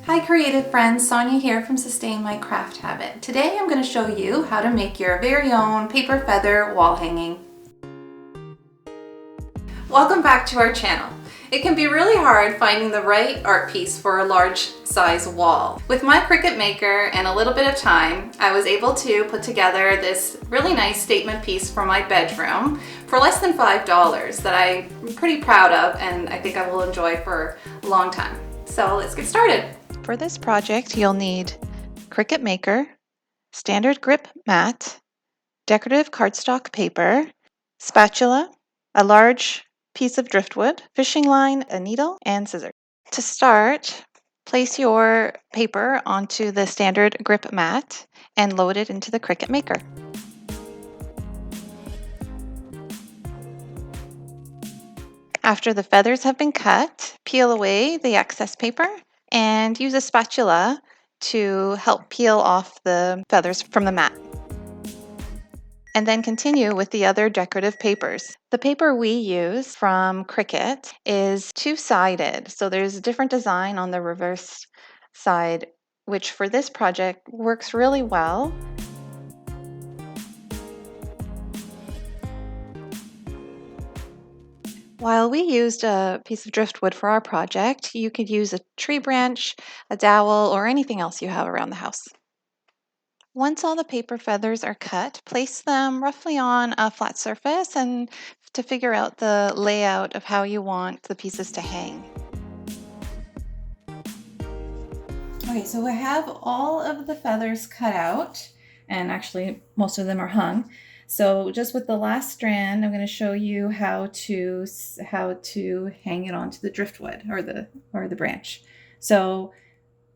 Hi creative friends, Sonia here from Sustain My Craft Habit. Today I'm going to show you how to make your very own paper feather wall hanging. Welcome back to our channel. It can be really hard finding the right art piece for a large size wall. With my Cricut maker and a little bit of time, I was able to put together this really nice statement piece for my bedroom for less than $5 that I'm pretty proud of and I think I will enjoy for a long time. So let's get started. For this project, you'll need Cricut Maker, standard grip mat, decorative cardstock paper, spatula, a large piece of driftwood, fishing line, a needle, and scissors. To start, place your paper onto the standard grip mat and load it into the Cricut Maker. After the feathers have been cut, peel away the excess paper and use a spatula to help peel off the feathers from the mat. And then continue with the other decorative papers. The paper we use from Cricut is two-sided, so there's a different design on the reverse side, which for this project works really well. While we used a piece of driftwood for our project, you could use a tree branch, a dowel, or anything else you have around the house. Once all the paper feathers are cut, place them roughly on a flat surface and to figure out the layout of how you want the pieces to hang. Okay, so I have all of the feathers cut out, and actually most of them are hung. So just with the last strand, I'm going to show you how to hang it onto the driftwood or the branch. So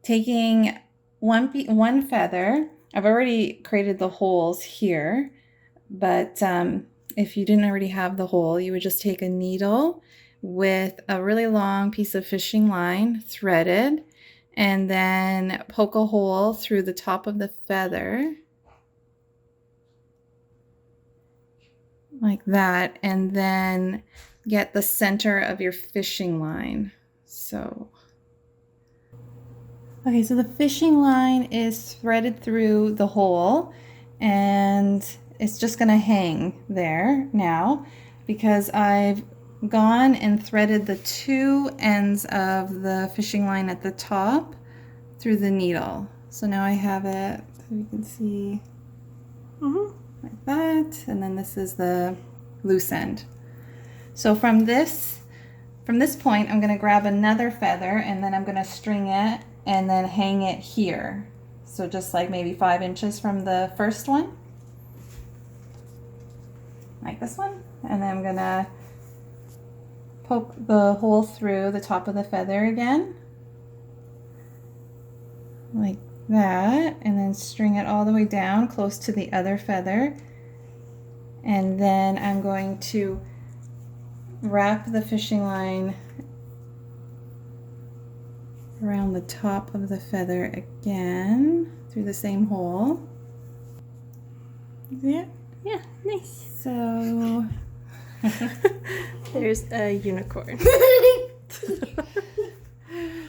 taking one feather, I've already created the holes here, but if you didn't already have the hole, you would just take a needle with a really long piece of fishing line threaded, and then poke a hole through the top of the feather like that, and then get the center of your fishing line. Okay, so the fishing line is threaded through the hole and it's just gonna hang there now because I've gone and threaded the two ends of the fishing line at the top through the needle. So now I have it, so you can see like that, and then this is the loose end. So from this point, I'm gonna grab another feather and then I'm gonna string it and then hang it here. So just like maybe 5 inches from the first one, like this one. And then I'm gonna poke the hole through the top of the feather again, like that, and then string it all the way down close to the other feather. And then I'm going to wrap the fishing line around the top of the feather again through the same hole. See it? Yeah, nice. So there's a unicorn.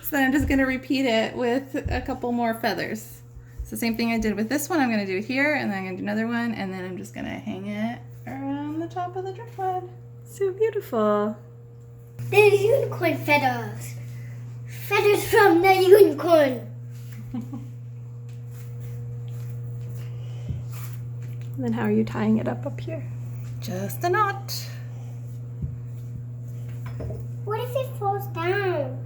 So then I'm just going to repeat it with a couple more feathers. So same thing I did with this one, I'm going to do it here, and then I'm going to do another one, and then I'm just going to hang it around the top of the driftwood. So beautiful. There's unicorn feathers. Feathers from the unicorn. And then how are you tying it up here? Just a knot. What if it falls down?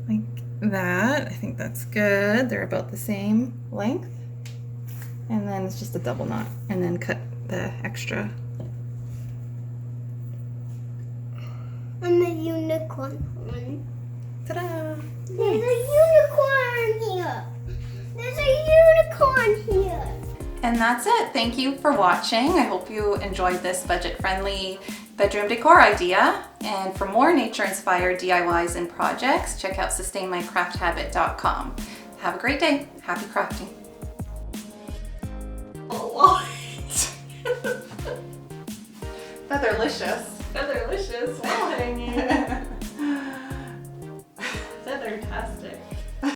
Like that. I think that's good. They're about the same length. And then it's just a double knot. And then cut the extra. And the unicorn one. Ta-da! There's a unicorn here. There's a unicorn here. And that's it. Thank you for watching. I hope you enjoyed this budget-friendly bedroom decor idea. And for more nature-inspired DIYs and projects, check out sustainmycrafthabit.com. Have a great day. Happy crafting. What? Featherlicious. Featherlicious wall hanging.